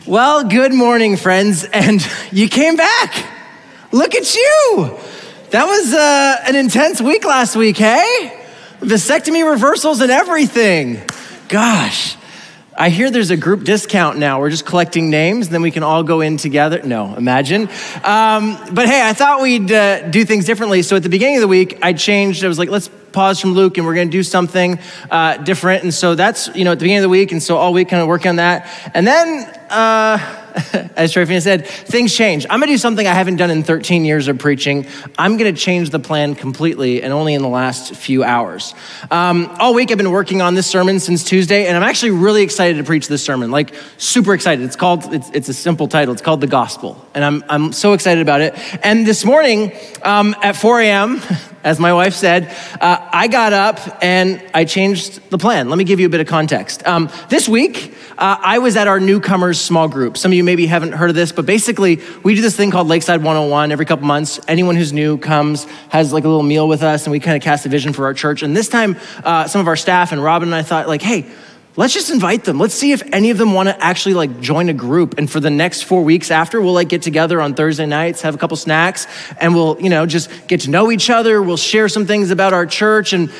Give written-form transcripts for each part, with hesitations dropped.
Well, good morning, friends, and you came back. Look at you. That was an intense week last week, hey? Vasectomy reversals and everything. Gosh, I hear there's a group discount now. We're just collecting names, then we can all go in together. No, imagine. But hey, I thought we'd do things differently. So at the beginning of the week, I was like, let's pause from Luke and we're going to do something different. And so that's, at the beginning of the week. And so all week kind of working on that. And then, as Trifina said, things change. I'm going to do something I haven't done in 13 years of preaching. I'm going to change the plan completely and only in the last few hours. All week I've been working on this sermon since Tuesday, and I'm actually really excited to preach this sermon, like super excited. It's a simple title. It's called The Gospel, and I'm so excited about it. And this morning at 4 a.m., as my wife said, I got up and I changed the plan. Let me give you a bit of context. This week, I was at our newcomers small group. Some of you maybe haven't heard of this, but basically we do this thing called Lakeside 101 every couple months. Anyone who's new comes, has like a little meal with us, and we kind of cast a vision for our church. And this time, some of our staff and Robin and I thought like, hey, let's just invite them. Let's see if any of them want to actually join a group. And for the next 4 weeks after, we'll get together on Thursday nights, have a couple snacks, and we'll, just get to know each other. We'll share some things about our church and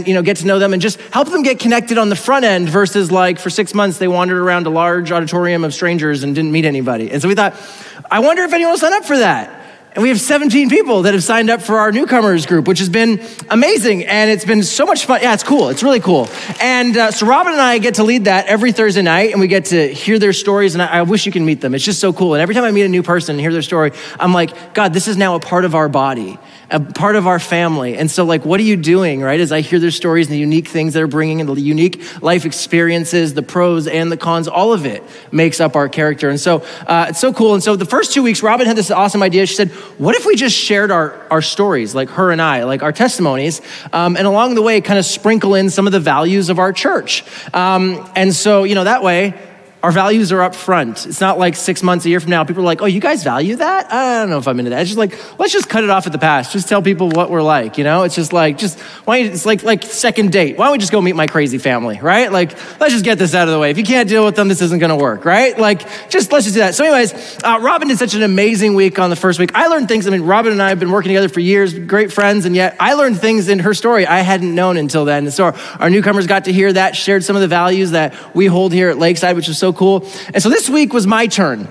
get to know them and just help them get connected on the front end versus for 6 months, they wandered around a large auditorium of strangers and didn't meet anybody. And so we thought, I wonder if anyone will sign up for that. And we have 17 people that have signed up for our newcomers group, which has been amazing. And it's been so much fun. Yeah, it's cool. It's really cool. And so Robin and I get to lead that every Thursday night, and we get to hear their stories. And I wish you can meet them. It's just so cool. And every time I meet a new person and hear their story, I'm like, God, this is now a part of our body, a part of our family. And so what are you doing, right? As I hear their stories and the unique things they're bringing and the unique life experiences, the pros and the cons, all of it makes up our character. And so it's so cool. And so the first 2 weeks, Robin had this awesome idea. She said, what if we just shared our stories, like her and I, like our testimonies, and along the way kind of sprinkle in some of the values of our church. And so, that way, our values are up front. It's not like 6 months, a year from now, people are like, oh, you guys value that? I don't know if I'm into that. It's just let's just cut it off at the pass. Just tell people what we're like, It's just it's like second date. Why don't we just go meet my crazy family, right? Let's just get this out of the way. If you can't deal with them, this isn't going to work, right? Let's just do that. So anyways, Robin did such an amazing week on the first week. I learned things. Robin and I have been working together for years, great friends, and yet I learned things in her story I hadn't known until then. And so our newcomers got to hear that, shared some of the values that we hold here at Lakeside, which was so cool. And so this week was my turn.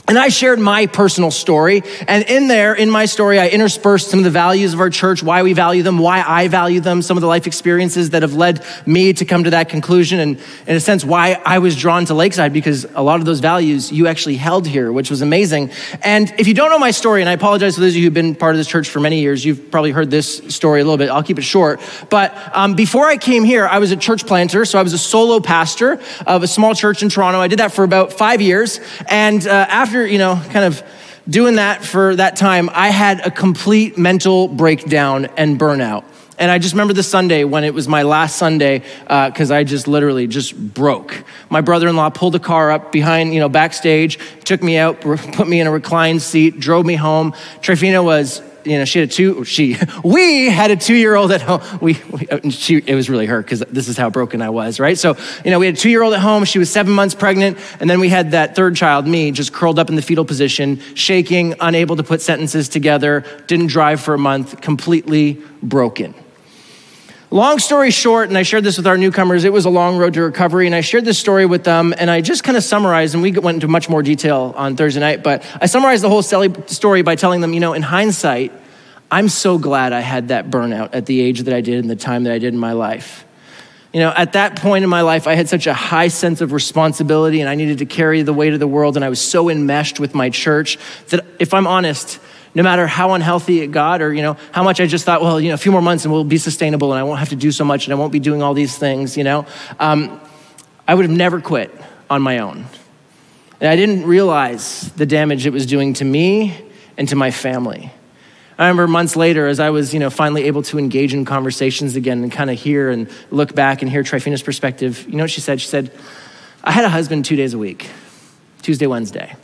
And I shared my personal story. And in my story, I interspersed some of the values of our church, why we value them, why I value them, some of the life experiences that have led me to come to that conclusion. And in a sense, why I was drawn to Lakeside, because a lot of those values you actually held here, which was amazing. And if you don't know my story, and I apologize to those of you who've been part of this church for many years, you've probably heard this story a little bit. I'll keep it short. But before I came here, I was a church planter. So I was a solo pastor of a small church in Toronto. I did that for about 5 years. And after kind of doing that for that time, I had a complete mental breakdown and burnout. And I just remember the Sunday when it was my last Sunday, because I just literally just broke. My brother-in-law pulled a car up behind, backstage, took me out, put me in a reclined seat, drove me home. Trifina was, we had a 2-year-old at home. It was really her, because this is how broken I was, right? So, we had a 2-year-old at home. She was 7 months pregnant. And then we had that third child, me, just curled up in the fetal position, shaking, unable to put sentences together, didn't drive for a month, completely broken. Long story short, and I shared this with our newcomers, it was a long road to recovery, and I shared this story with them, and I just kind of summarized, and we went into much more detail on Thursday night, but I summarized the whole story by telling them, in hindsight, I'm so glad I had that burnout at the age that I did and the time that I did in my life. At that point in my life, I had such a high sense of responsibility, and I needed to carry the weight of the world, and I was so enmeshed with my church that, if I'm honest, no matter how unhealthy it got, or, how much I just thought, a few more months and we'll be sustainable and I won't have to do so much and I won't be doing all these things, I would have never quit on my own. And I didn't realize the damage it was doing to me and to my family. I remember months later, as I was, finally able to engage in conversations again and kind of hear and look back and hear Trifina's perspective, you know what she said? She said, I had a husband 2 days a week, Tuesday, Wednesday.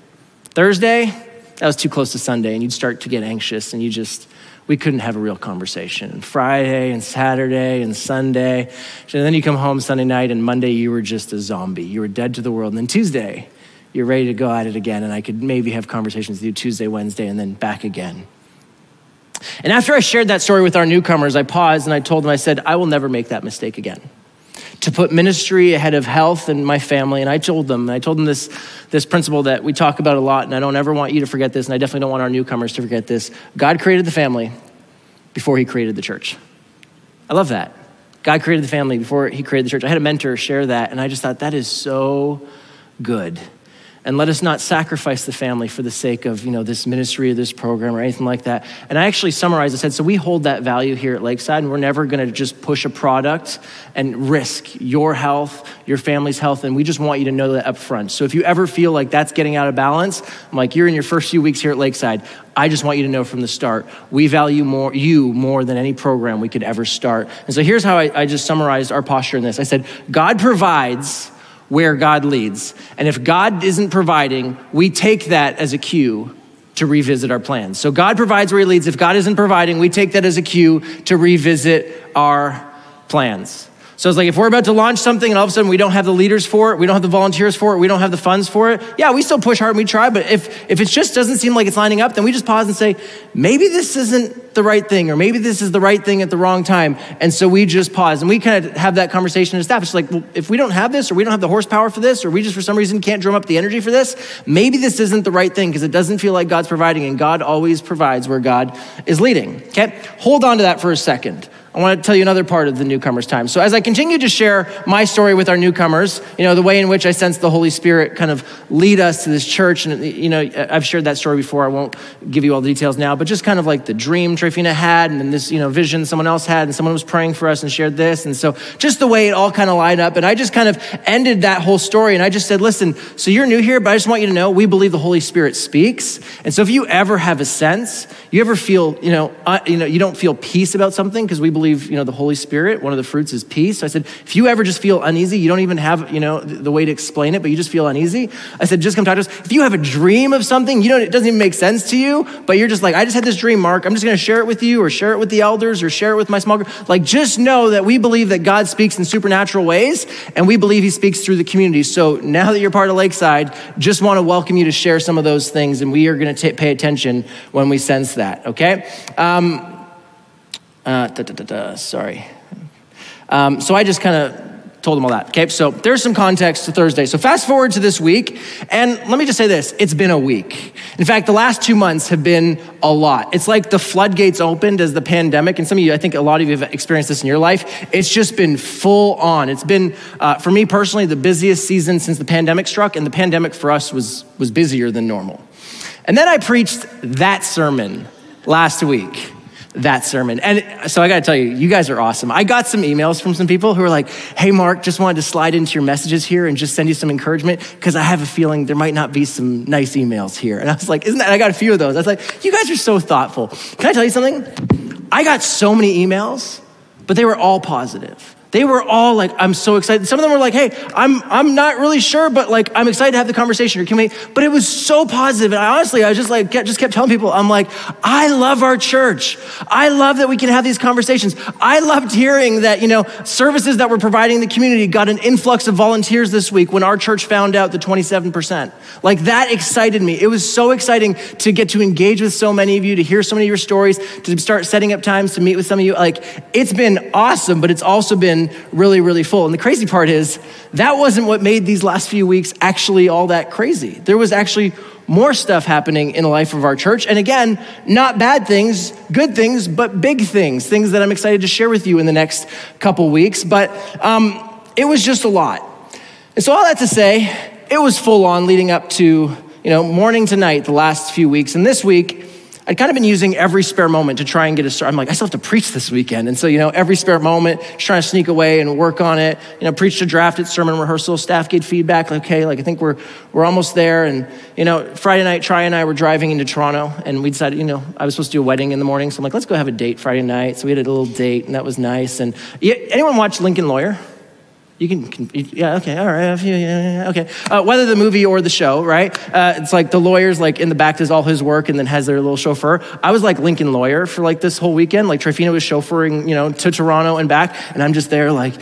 Thursday, that was too close to Sunday, and you'd start to get anxious, and we couldn't have a real conversation. And Friday and Saturday and Sunday, and then you come home Sunday night, and Monday you were just a zombie. You were dead to the world. And then Tuesday, you're ready to go at it again, and I could maybe have conversations with you Tuesday, Wednesday, and then back again. And after I shared that story with our newcomers, I paused and I told them, I said, I will never make that mistake again. To put ministry ahead of health and my family. And I told them this principle that we talk about a lot, and I don't ever want you to forget this, and I definitely don't want our newcomers to forget this. God created the family before he created the church. I love that. God created the family before he created the church. I had a mentor share that, and I just thought that is so good. And let us not sacrifice the family for the sake of, this ministry or this program or anything like that. And I actually summarized, I said, so we hold that value here at Lakeside, and we're never gonna just push a product and risk your health, your family's health, and we just want you to know that up front. So if you ever feel like that's getting out of balance, I'm like, you're in your first few weeks here at Lakeside, I just want you to know from the start, we value you more than any program we could ever start. And so here's how I just summarized our posture in this. I said, God provides where God leads. And if God isn't providing, we take that as a cue to revisit our plans. So God provides where he leads. If God isn't providing, we take that as a cue to revisit our plans. So it's like, if we're about to launch something and all of a sudden we don't have the leaders for it, we don't have the volunteers for it, we don't have the funds for it, yeah, we still push hard and we try, but if it just doesn't seem like it's lining up, then we just pause and say, maybe this isn't the right thing, or maybe this is the right thing at the wrong time. And so we just pause and we kind of have that conversation as staff. It's like, well, if we don't have this, or we don't have the horsepower for this, or we just for some reason can't drum up the energy for this, maybe this isn't the right thing because it doesn't feel like God's providing, and God always provides where God is leading, okay? Hold on to that for a second. I want to tell you another part of the newcomers' time. So as I continue to share my story with our newcomers, the way in which I sense the Holy Spirit kind of lead us to this church, and I've shared that story before. I won't give you all the details now, but just kind of like the dream Trifina had, and then this vision someone else had, and someone was praying for us and shared this, and so just the way it all kind of lined up. And I just kind of ended that whole story, and I just said, listen, so you're new here, but I just want you to know we believe the Holy Spirit speaks, and so if you ever have a sense, you ever feel you don't feel peace about something, because we believe the Holy Spirit, one of the fruits is peace. So I said, if you ever just feel uneasy, you don't even have the way to explain it, but you just feel uneasy, I said, just come talk to us. If you have a dream of something, it doesn't even make sense to you, but you're just like, I just had this dream, Mark, I'm just gonna share it with you, or share it with the elders, or share it with my small group. Like, just know that we believe that God speaks in supernatural ways, and we believe he speaks through the community. So now that you're part of Lakeside, just want to welcome you to share some of those things, and we are gonna pay attention when we sense that, okay? Sorry. So I just kind of told them all that, okay? So there's some context to Thursday. So fast forward to this week, and let me just say this, it's been a week. In fact, the last 2 months have been a lot. It's like the floodgates opened as the pandemic, and some of you, I think a lot of you have experienced this in your life. It's just been full on. It's been, for me personally, the busiest season since the pandemic struck, and the pandemic for us was busier than normal. And then I preached that sermon last week. That sermon. And so I got to tell you, you guys are awesome. I got some emails from some people who were like, hey, Mark, just wanted to slide into your messages here and just send you some encouragement because I have a feeling there might not be some nice emails here. And I was like, I got a few of those. I was like, you guys are so thoughtful. Can I tell you something? I got so many emails, but they were all positive. They were all like, I'm so excited. Some of them were like, hey, I'm not really sure, but like, I'm excited to have the conversation. Or can we? But it was so positive. And I just kept telling people, I'm like, I love our church. I love that we can have these conversations. I loved hearing that, services that we're providing the community got an influx of volunteers this week when our church found out the 27%. Like, that excited me. It was so exciting to get to engage with so many of you, to hear so many of your stories, to start setting up times to meet with some of you. Like, it's been awesome, but it's also been really, really full. And the crazy part is that wasn't what made these last few weeks actually all that crazy. There was actually more stuff happening in the life of our church. And again, not bad things, good things, but big things that I'm excited to share with you in the next couple weeks. But it was just a lot. And so all that to say, it was full on leading up to, morning to night the last few weeks. And this week, I'd kind of been using every spare moment to try and get a start. I'm like, I still have to preach this weekend. And so, every spare moment, just trying to sneak away and work on it. Preached a draft at sermon rehearsal, staff gave feedback. Okay, I think we're almost there. And, Friday night, Tri and I were driving into Toronto, and we decided, I was supposed to do a wedding in the morning. So I'm like, let's go have a date Friday night. So we had a little date, and that was nice. And anyone watch Lincoln Lawyer? You can, yeah, okay, all right, yeah, okay. Whether the movie or the show, right? It's like the lawyer's like in the back does all his work and then has their little chauffeur. I was like Lincoln Lawyer for like this whole weekend. Like Trifina was chauffeuring, to Toronto and back. And I'm just there like,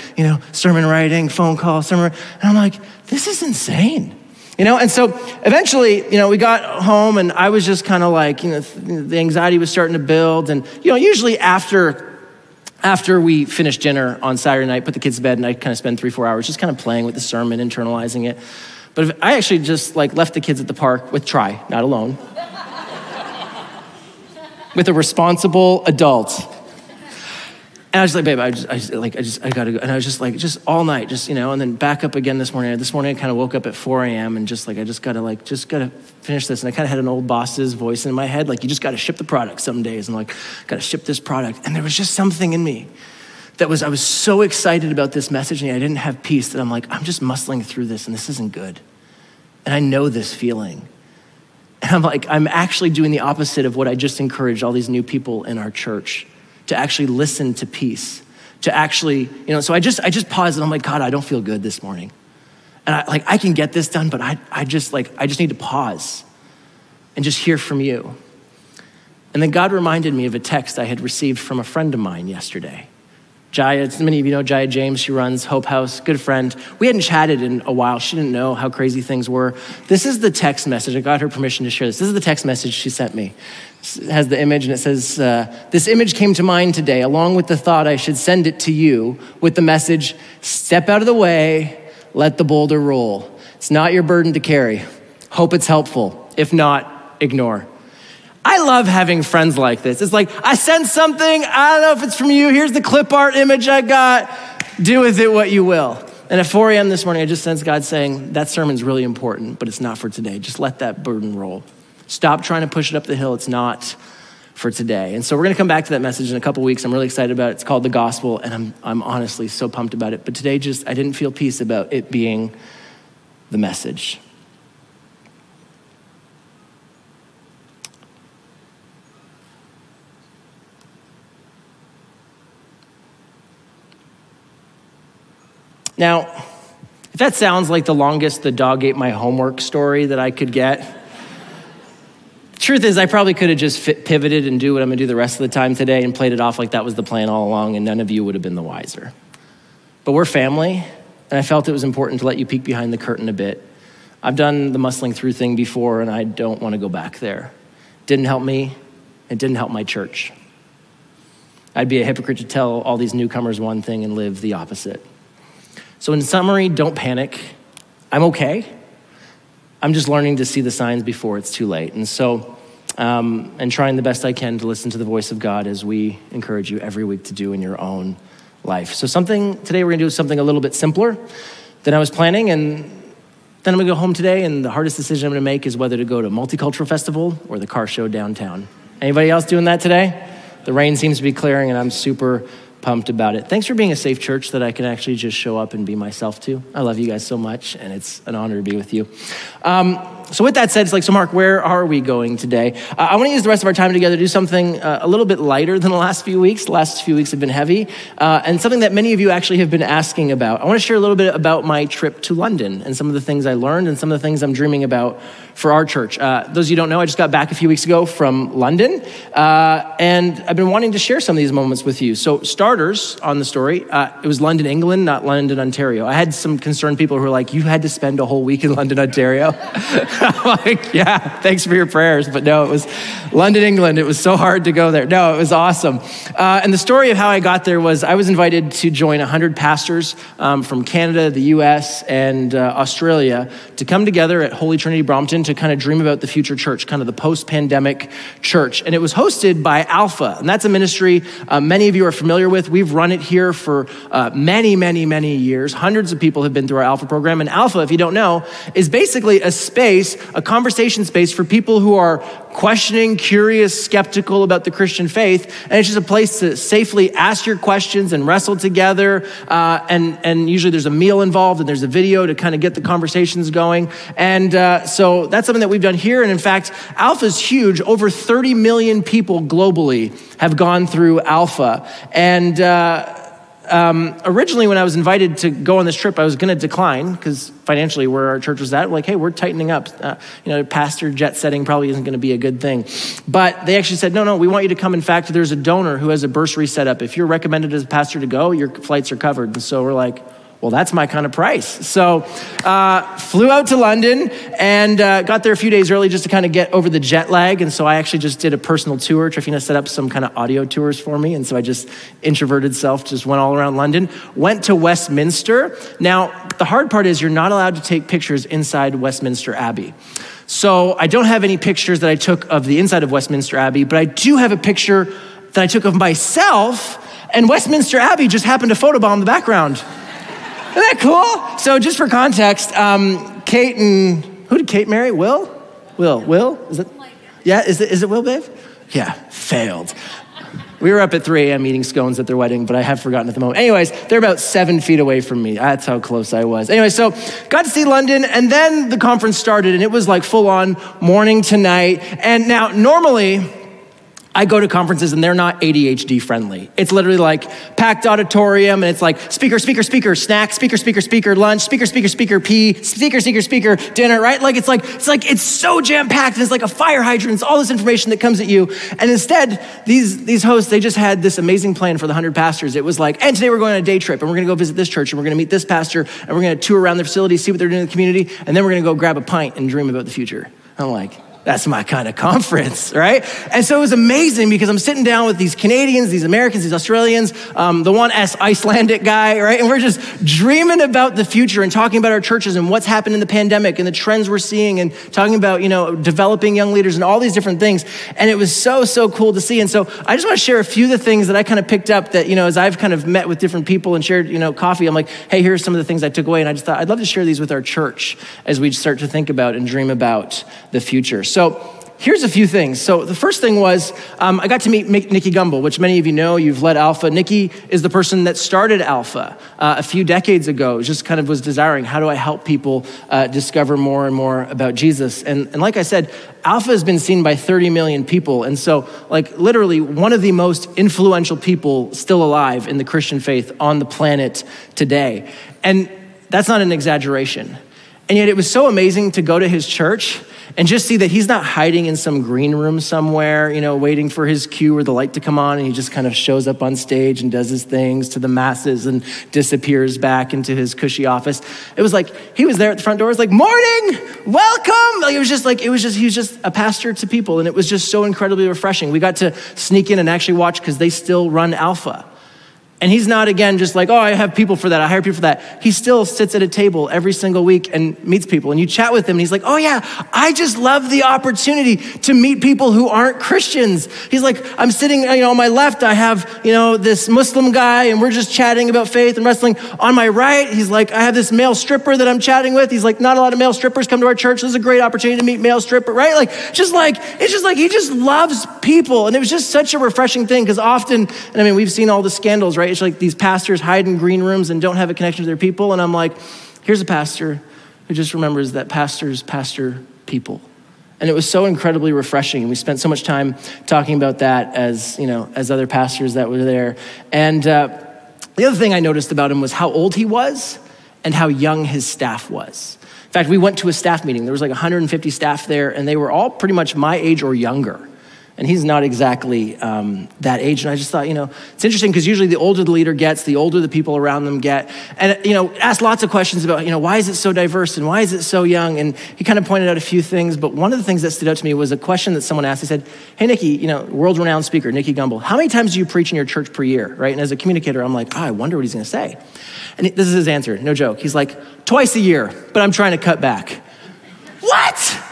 sermon writing, phone call, sermon. And I'm like, this is insane. And so eventually, we got home and I was just kind of like, the anxiety was starting to build. And, usually after we finished dinner on Saturday night, put the kids to bed, and I kind of spend 3-4 hours just kind of playing with the sermon, internalizing it. But if I actually just left the kids at the park with Try, not alone, with a responsible adult. And I was like, babe, I gotta go. And I was just all night, and then back up again this morning. This morning I kind of woke up at 4 a.m. and I just gotta finish this. And I kind of had an old boss's voice in my head, you just gotta ship the product some days. And gotta ship this product. And there was just something in me I was so excited about this message and I didn't have peace that I'm just muscling through this and this isn't good. And I know this feeling. And I'm actually doing the opposite of what I just encouraged all these new people in our church to actually listen to peace, to actually, so I just paused and I'm like, God, I don't feel good this morning. And I can get this done, but I just need to pause and just hear from you. And then God reminded me of a text I had received from a friend of mine yesterday. Jaya, many of you know Jaya James, she runs Hope House, good friend. We hadn't chatted in a while. She didn't know how crazy things were. This is the text message. I got her permission to share this. This is the text message she sent me. It has the image and it says, this image came to mind today, along with the thought I should send it to you with the message, step out of the way, let the boulder roll. It's not your burden to carry. Hope it's helpful. If not, ignore. I love having friends like this. It's I sent something, I don't know if it's from you, here's the clip art image I got, do with it what you will. And at 4 a.m. this morning, I just sensed God saying, that sermon's really important, but it's not for today. Just let that burden roll. Stop trying to push it up the hill, it's not for today. And so we're gonna come back to that message in a couple weeks. I'm really excited about it. It's called The Gospel, and I'm honestly so pumped about it. But today I didn't feel peace about it being the message. Now, if that sounds like the longest the dog ate my homework story that I could get, the truth is I probably could have just pivoted and do what I'm gonna do the rest of the time today and played it off like that was the plan all along and none of you would have been the wiser. But we're family, and I felt it was important to let you peek behind the curtain a bit. I've done the muscling through thing before and I don't wanna go back there. Didn't help me, it didn't help my church. I'd be a hypocrite to tell all these newcomers one thing and live the opposite. So in summary, don't panic. I'm okay. I'm just learning to see the signs before it's too late. And so, and trying the best I can to listen to the voice of God as we encourage you every week to do in your own life. So today we're gonna do something a little bit simpler than I was planning. And then I'm gonna go home today and the hardest decision I'm gonna make is whether to go to Multicultural Festival or the car show downtown. Anybody else doing that today? The rain seems to be clearing and I'm super pumped about it. Thanks for being a safe church that I can actually just show up and be myself to. I love you guys so much, and it's an honor to be with you. So with that said, so Mark, where are we going today? I want to use the rest of our time together to do something a little bit lighter than the last few weeks. The last few weeks have been heavy, and something that many of you actually have been asking about. I want to share a little bit about my trip to London and some of the things I learned and some of the things I'm dreaming about for our church. Those of you who don't know, I just got back a few weeks ago from London, and I've been wanting to share some of these moments with you. So starters on the story, it was London, England, not London, Ontario. I had some concerned people who were like, you had to spend a whole week in London, Ontario? I'm like, yeah, thanks for your prayers. But no, it was London, England. It was so hard to go there. No, it was awesome. And the story of how I got there was I was invited to join 100 pastors from Canada, the US, and Australia to come together at Holy Trinity Brompton to kind of dream about the future church, kind of the post-pandemic church. And it was hosted by Alpha. And that's a ministry many of you are familiar with. We've run it here for many, many, many years. Hundreds of people have been through our Alpha program. And Alpha, if you don't know, is basically a space, a conversation space for people who are questioning, curious, skeptical about the Christian faith. And it's just a place to safely ask your questions and wrestle together. And usually there's a meal involved and there's a video to kind of get the conversations going. And so that's something that we've done here. And in fact, Alpha's huge. Over 30 million people globally have gone through Alpha. And originally when I was invited to go on this trip, I was going to decline because financially where our church was at, like, hey, we're tightening up. Pastor jet setting probably isn't going to be a good thing. But they actually said, no, we want you to come. In fact, there's a donor who has a bursary set up. If you're recommended as a pastor to go, your flights are covered. And so we're like, well, that's my kind of price. So flew out to London and got there a few days early just to kind of get over the jet lag. And so I actually just did a personal tour. Trifina set up some kind of audio tours for me. And so I just introverted self, just went all around London, went to Westminster. Now, the hard part is you're not allowed to take pictures inside Westminster Abbey. So I don't have any pictures that I took of the inside of Westminster Abbey, but I do have a picture that I took of myself, and Westminster Abbey just happened to photobomb the background. Isn't that cool? So just for context, Kate and, who did Kate marry? Will? Is it? Yeah, is it Will, babe? Yeah, failed. We were up at 3 a.m. eating scones at their wedding, but I have forgotten at the moment. Anyways, they're about 7 feet away from me. That's how close I was. Anyway, so got to see London, and then the conference started, and it was like full on morning to night. And now, normally, I go to conferences and they're not ADHD friendly. It's literally like packed auditorium and it's like speaker, snack, speaker, lunch, speaker, pee, speaker, dinner, right? Like it's so jam packed and it's like a fire hydrant. It's all this information that comes at you. And instead, these hosts, they just had this amazing plan for the 100 pastors. It was like, and today we're going on a day trip and we're gonna go visit this church and we're gonna meet this pastor and we're gonna tour around their facility, see what they're doing in the community, and then we're gonna go grab a pint and dream about the future. I'm like, that's my kind of conference, right? And so it was amazing because I'm sitting down with these Canadians, these Americans, these Australians, the one Icelandic guy, right? And we're just dreaming about the future and talking about our churches and what's happened in the pandemic and the trends we're seeing and talking about, developing young leaders and all these different things. And it was so cool to see. And so I just want to share a few of the things that I kind of picked up that, as I've kind of met with different people and shared, coffee, I'm like, hey, here's some of the things I took away. And I just thought I'd love to share these with our church as we start to think about and dream about the future. So here's a few things. So the first thing was I got to meet Nikki Gumbel, which many of you know. You've led Alpha. Nikki is the person that started Alpha a few decades ago. Just kind of was desiring, how do I help people discover more and more about Jesus? And like I said, Alpha has been seen by 30 million people. And so like literally one of the most influential people still alive in the Christian faith on the planet today. And that's not an exaggeration. And yet it was so amazing to go to his church and just see that he's not hiding in some green room somewhere, waiting for his cue or the light to come on, and he just kind of shows up on stage and does his things to the masses and disappears back into his cushy office. It was like, he was there at the front door, it was like, morning, welcome. Like, he was just a pastor to people, and it was just so incredibly refreshing. We got to sneak in and actually watch because they still run Alpha. And he's not, again, just like, oh, I have people for that. I hire people for that. He still sits at a table every single week and meets people. And you chat with him and he's like, oh yeah, I just love the opportunity to meet people who aren't Christians. He's like, I'm sitting, on my left, I have, this Muslim guy and we're just chatting about faith and wrestling. On my right, he's like, I have this male stripper that I'm chatting with. He's like, not a lot of male strippers come to our church. This is a great opportunity to meet male stripper, right? It's just like, he just loves people. And it was just such a refreshing thing because often, and we've seen all the scandals, right? It's like these pastors hide in green rooms and don't have a connection to their people. And I'm like, here's a pastor who just remembers that pastors pastor people. And it was so incredibly refreshing. And we spent so much time talking about that as other pastors that were there. And the other thing I noticed about him was how old he was and how young his staff was. In fact, we went to a staff meeting. There was like 150 staff there, and they were all pretty much my age or younger. And he's not exactly that age. And I just thought, it's interesting because usually the older the leader gets, the older the people around them get. And, asked lots of questions about, why is it so diverse and why is it so young? And he kind of pointed out a few things. But one of the things that stood out to me was a question that someone asked. He said, hey, Nikki, world-renowned speaker, Nikki Gumbel, how many times do you preach in your church per year, right? And as a communicator, I'm like, I wonder what he's going to say. And this is his answer, no joke. He's like, twice a year, but I'm trying to cut back. What?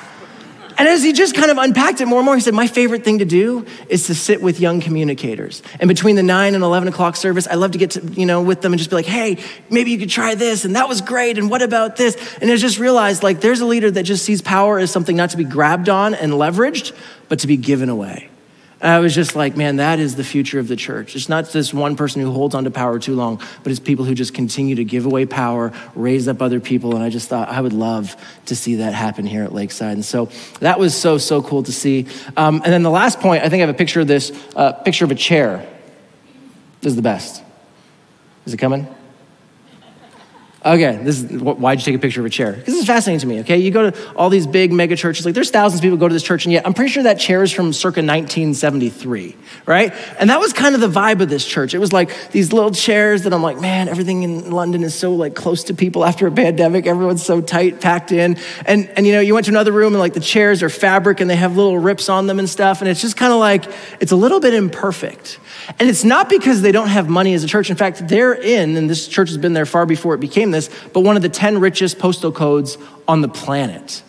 And as he just kind of unpacked it more and more, he said, my favorite thing to do is to sit with young communicators. And between the 9 and 11 o'clock service, I love to get to, with them and just be like, hey, maybe you could try this. And that was great. And what about this? And I just realized there's a leader that just sees power as something not to be grabbed on and leveraged, but to be given away. And I was just like, man, that is the future of the church. It's not this one person who holds on to power too long, but it's people who just continue to give away power, raise up other people. And I just thought I would love to see that happen here at Lakeside. And so that was so cool to see. And then the last point, I think I have a picture of this, picture of a chair. This is the best. Is it coming? Okay, why'd you take a picture of a chair? Because it's fascinating to me, okay? You go to all these big mega churches, like there's thousands of people go to this church, and yet I'm pretty sure that chair is from circa 1973, right? And that was kind of the vibe of this church. It was like these little chairs that I'm like, man, everything in London is so like close to people after a pandemic. Everyone's so tight, packed in. And you went to another room and like the chairs are fabric and they have little rips on them and stuff. And it's just kind of like, it's a little bit imperfect. And it's not because they don't have money as a church. In fact, they're in, and this church has been there far before it became this, but one of the 10 richest postal codes on the planet.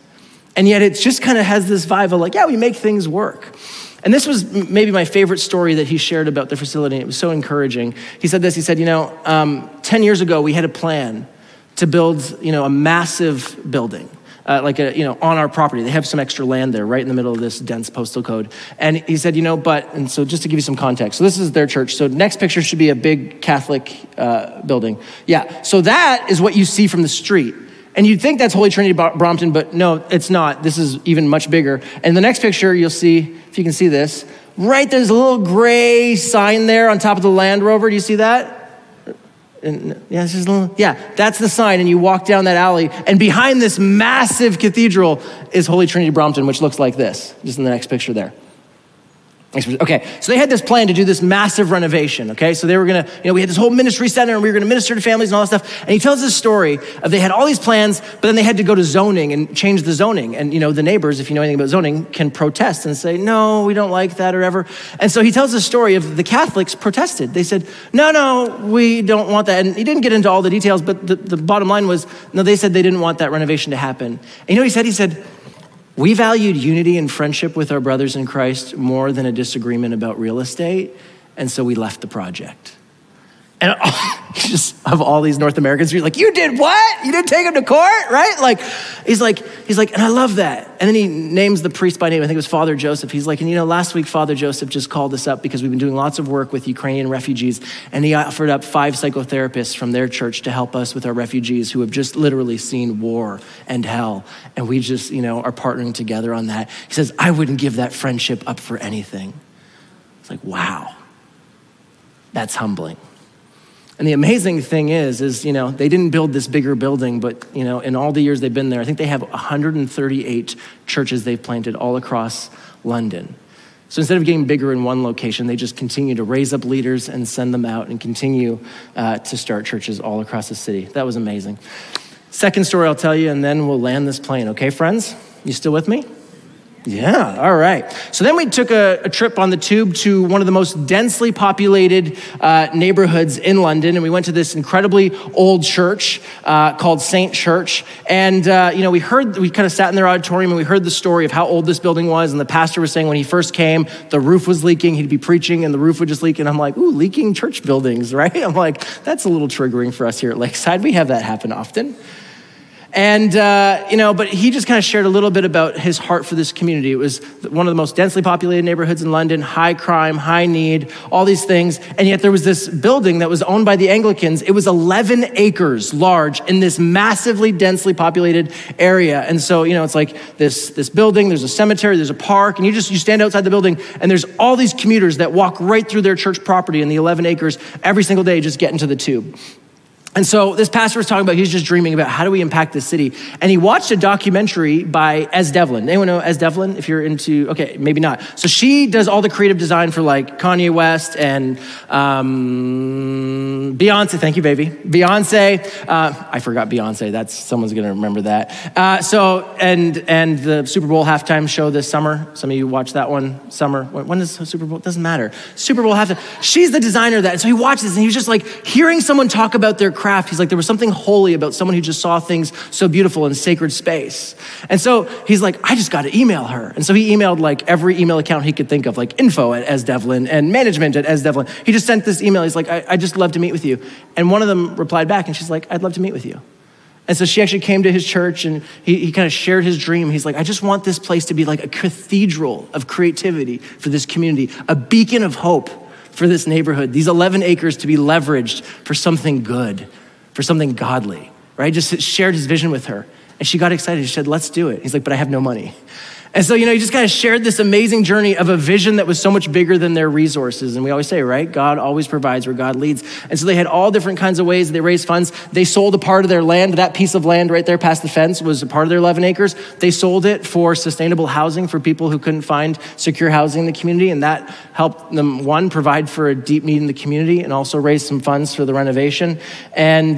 And yet it just kind of has this vibe of like, yeah, we make things work. And this was maybe my favorite story that he shared about the facility. It was so encouraging. He said this, he said, 10 years ago, we had a plan to build, a massive building. On our property. They have some extra land there right in the middle of this dense postal code. And he said, and so just to give you some context, so this is their church. So next picture should be a big Catholic building. Yeah, so that is what you see from the street. And you'd think that's Holy Trinity Brompton, but no, it's not. This is even much bigger. And the next picture, you'll see, if you can see this, right there's a little gray sign there on top of the Land Rover. Do you see that? That's the sign, and you walk down that alley, and behind this massive cathedral is Holy Trinity Brompton, which looks like this, just in the next picture there. Okay, so they had this plan to do this massive renovation, okay? So they were gonna, we had this whole ministry center, and we were gonna minister to families and all that stuff, and he tells this story of they had all these plans, but then they had to go to zoning and change the zoning, and the neighbors, if you know anything about zoning, can protest and say, no, we don't like that or whatever. And so he tells the story of the Catholics protested. They said, no, we don't want that. And he didn't get into all the details, but the bottom line was, no, they said they didn't want that renovation to happen. And he said, we valued unity and friendship with our brothers in Christ more than a disagreement about real estate, and so we left the project. And just of all these North Americans, you're like, you did what? You didn't take him to court, right? He's like, and I love that. And then he names the priest by name. I think it was Father Joseph. He's like, last week Father Joseph just called us up because we've been doing lots of work with Ukrainian refugees, and he offered up 5 psychotherapists from their church to help us with our refugees who have just literally seen war and hell. And we just, are partnering together on that. He says, I wouldn't give that friendship up for anything. It's like, wow, that's humbling. And the amazing thing is, they didn't build this bigger building, but, in all the years they've been there, I think they have 138 churches they've planted all across London. So instead of getting bigger in one location, they just continue to raise up leaders and send them out and continue to start churches all across the city. That was amazing. Second story I'll tell you, and then we'll land this plane. Okay, friends? You still with me? Yeah, all right. So then we took a trip on the tube to one of the most densely populated neighborhoods in London, and we went to this incredibly old church called Saint Church. And, we kind of sat in their auditorium, and we heard the story of how old this building was, and the pastor was saying when he first came, the roof was leaking, he'd be preaching, and the roof would just leak, and I'm like, ooh, leaking church buildings, right? I'm like, that's a little triggering for us here at Lakeside. We have that happen often. And, but he just kind of shared a little bit about his heart for this community. It was one of the most densely populated neighborhoods in London, high crime, high need, all these things. And yet there was this building that was owned by the Anglicans. It was 11 acres large in this massively densely populated area. And so, it's like this building, there's a cemetery, there's a park, and you stand outside the building, and there's all these commuters that walk right through their church property in the 11 acres every single day just getting to the tube. And so this pastor was talking about, he's just dreaming about how do we impact this city. And he watched a documentary by Ez Devlin. Anyone know Ez Devlin? If you're into, okay, maybe not. So she does all the creative design for like Kanye West and Beyonce. Thank you, baby. Beyonce. I forgot Beyonce. Someone's going to remember that. And the Super Bowl halftime show this summer. Some of you watch that one. Summer. When is the Super Bowl? It doesn't matter. Super Bowl halftime. She's the designer of that. And so he watches and he was just like hearing someone talk about their craft. He's like, there was something holy about someone who just saw things so beautiful in sacred space. And so he's like, I just got to email her. And so he emailed like every email account he could think of, like info@EzDevlin and management@EzDevlin. He just sent this email. He's like, I just love to meet with you. And one of them replied back and she's like, I'd love to meet with you. And so she actually came to his church and he kind of shared his dream. He's like, I just want this place to be like a cathedral of creativity for this community, a beacon of hope for this neighborhood, these 11 acres to be leveraged for something good, for something godly, right? Just shared his vision with her. And she got excited. She said, let's do it. He's like, but I have no money. And so, he just kind of shared this amazing journey of a vision that was so much bigger than their resources. And we always say, right, God always provides where God leads. And so they had all different kinds of ways they raised funds. They sold a part of their land. That piece of land right there past the fence was a part of their 11 acres. They sold it for sustainable housing for people who couldn't find secure housing in the community. And that helped them, one, provide for a deep need in the community and also raise some funds for the renovation. And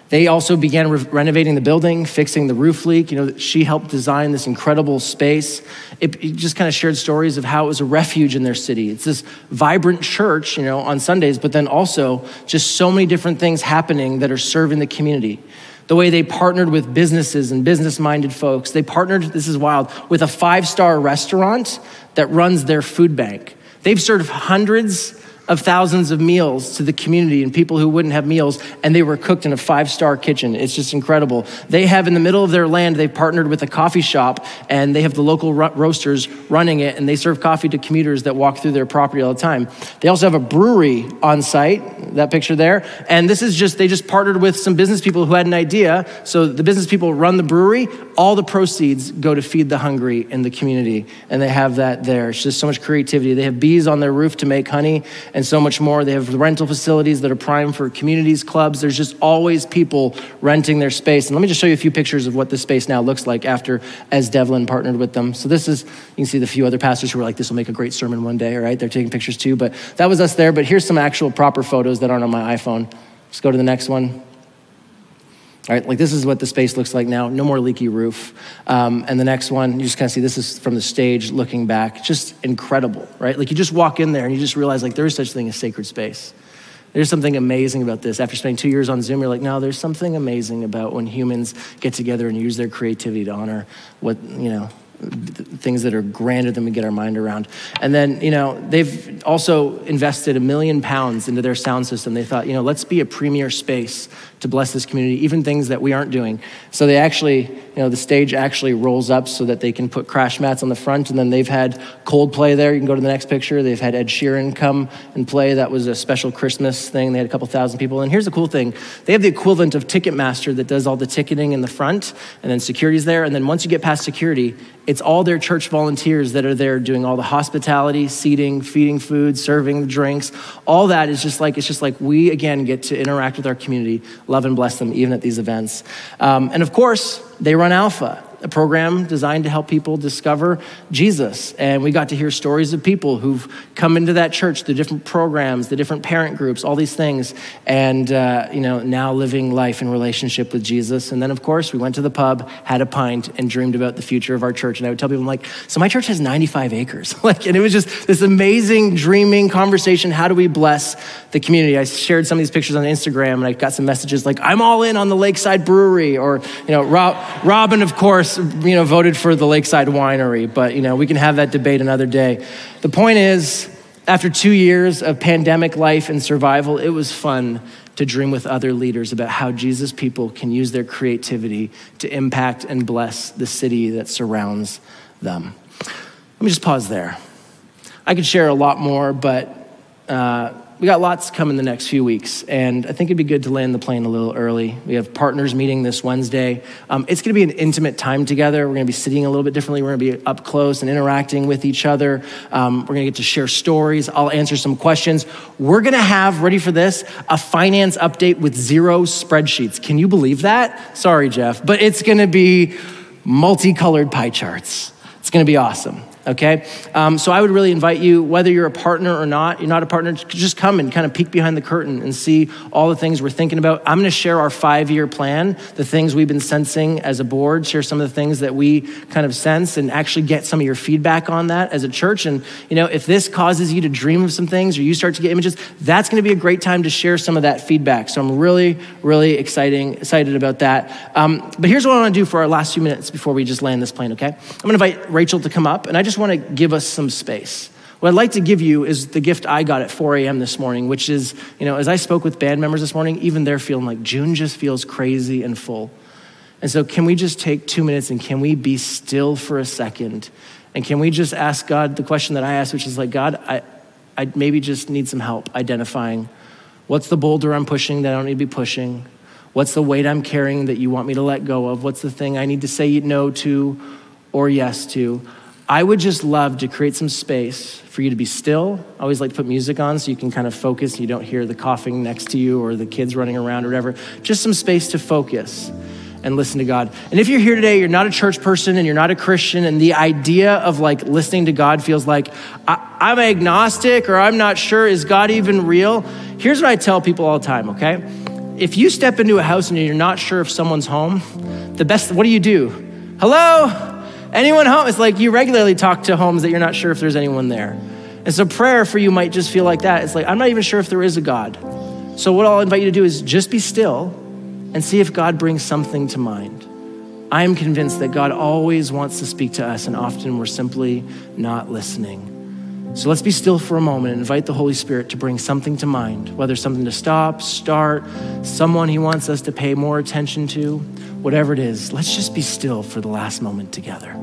they also began renovating the building, fixing the roof leak. She helped design this incredible space. It just kind of shared stories of how it was a refuge in their city. It's this vibrant church, on Sundays, but then also just so many different things happening that are serving the community. The way they partnered with businesses and business-minded folks. They partnered, this is wild, with a 5-star restaurant that runs their food bank. They've served hundreds of thousands of meals to the community and people who wouldn't have meals, and they were cooked in a 5-star kitchen. It's just incredible. They have in the middle of their land, they've partnered with a coffee shop, and they have the local roasters running it, and they serve coffee to commuters that walk through their property all the time. They also have a brewery on site, that picture there, and they just partnered with some business people who had an idea. So the business people run the brewery, all the proceeds go to feed the hungry in the community, and they have that there. It's just so much creativity. They have bees on their roof to make honey, and so much more. They have rental facilities that are prime for communities, clubs. There's just always people renting their space. And let me just show you a few pictures of what this space now looks like after as Devlin partnered with them. So this is, you can see the few other pastors who were like, this will make a great sermon one day, all right? They're taking pictures too, but that was us there. But here's some actual proper photos that aren't on my iPhone. Let's go to the next one. All right, this is what the space looks like now. No more leaky roof. And the next one, you just kind of see, this is from the stage looking back. Just incredible, right? You just walk in there and you just realize there is such thing as sacred space. There's something amazing about this. After spending 2 years on Zoom, you're like, no, there's something amazing about when humans get together and use their creativity to honor what, things that are grander than we get our mind around. And then, they've also invested £1 million into their sound system. They thought, let's be a premier space to bless this community, even things that we aren't doing. So they actually, the stage actually rolls up so that they can put crash mats on the front. And then they've had Coldplay there. You can go to the next picture. They've had Ed Sheeran come and play. That was a special Christmas thing. They had a couple thousand people. And here's the cool thing. They have the equivalent of Ticketmaster that does all the ticketing in the front, and then security's there. And then once you get past security, it's all their church volunteers that are there doing all the hospitality, seating, feeding food, serving the drinks. All that is just like we, again, get to interact with our community, love and bless them, even at these events. And of course, they run Alpha, a program designed to help people discover Jesus. And we got to hear stories of people who've come into that church, the different programs, the different parent groups, all these things, and now living life in relationship with Jesus. And then, of course, we went to the pub, had a pint, and dreamed about the future of our church. And I would tell people, so my church has 95 acres. And it was just this amazing, dreaming conversation. How do we bless the community? I shared some of these pictures on Instagram, and I got some messages like, I'm all in on the Lakeside Brewery, or, Robin, of course, voted for the Lakeside Winery, but, we can have that debate another day. The point is, after 2 years of pandemic life and survival, it was fun to dream with other leaders about how Jesus people can use their creativity to impact and bless the city that surrounds them. Let me just pause there. I could share a lot more, but we got lots coming the next few weeks, and I think it'd be good to land the plane a little early. We have partners meeting this Wednesday. It's gonna be an intimate time together. We're gonna be sitting a little bit differently. We're gonna be up close and interacting with each other. We're gonna get to share stories. I'll answer some questions. We're gonna have, ready for this, a finance update with 0 spreadsheets. Can you believe that? Sorry, Jeff, but it's gonna be multicolored pie charts. It's gonna be awesome. Okay? So I would really invite you, whether you're a partner or not, you're not a partner, just come and kind of peek behind the curtain and see all the things we're thinking about. I'm gonna share our 5-year plan, the things we've been sensing as a board, share some of the things that we kind of sense, and actually get some of your feedback on that as a church. And if this causes you to dream of some things, or you start to get images, that's gonna be a great time to share some of that feedback. So I'm really, really excited about that. But here's what I wanna do for our last few minutes before we just land this plane, okay? I'm gonna invite Rachel to come up, and I just want to give us some space. What I'd like to give you is the gift I got at 4 a.m. this morning, which is, as I spoke with band members this morning, even they're feeling like June just feels crazy and full. And so can we just take 2 minutes and can we be still for a second? And can we just ask God the question that I asked, which is God, I maybe just need some help identifying what's the boulder I'm pushing that I don't need to be pushing? What's the weight I'm carrying that you want me to let go of? What's the thing I need to say no to? or yes to, I would just love to create some space for you to be still. I always like to put music on so you can kind of focus. You don't hear the coughing next to you or the kids running around or whatever. Just some space to focus and listen to God. And if you're here today, you're not a church person and you're not a Christian, and the idea of like listening to God feels like I'm agnostic or I'm not sure, is God even real? Here's what I tell people all the time, okay? If you step into a house and you're not sure if someone's home, what do? Hello? Anyone home? It's like you regularly talk to homes that you're not sure if there's anyone there. And so prayer for you might just feel like that. It's like, I'm not even sure if there is a God. So what I'll invite you to do is just be still and see if God brings something to mind. I am convinced that God always wants to speak to us, and often we're simply not listening. So let's be still for a moment and invite the Holy Spirit to bring something to mind, whether something to stop, start, someone he wants us to pay more attention to, whatever it is. Let's just be still for the last moment together.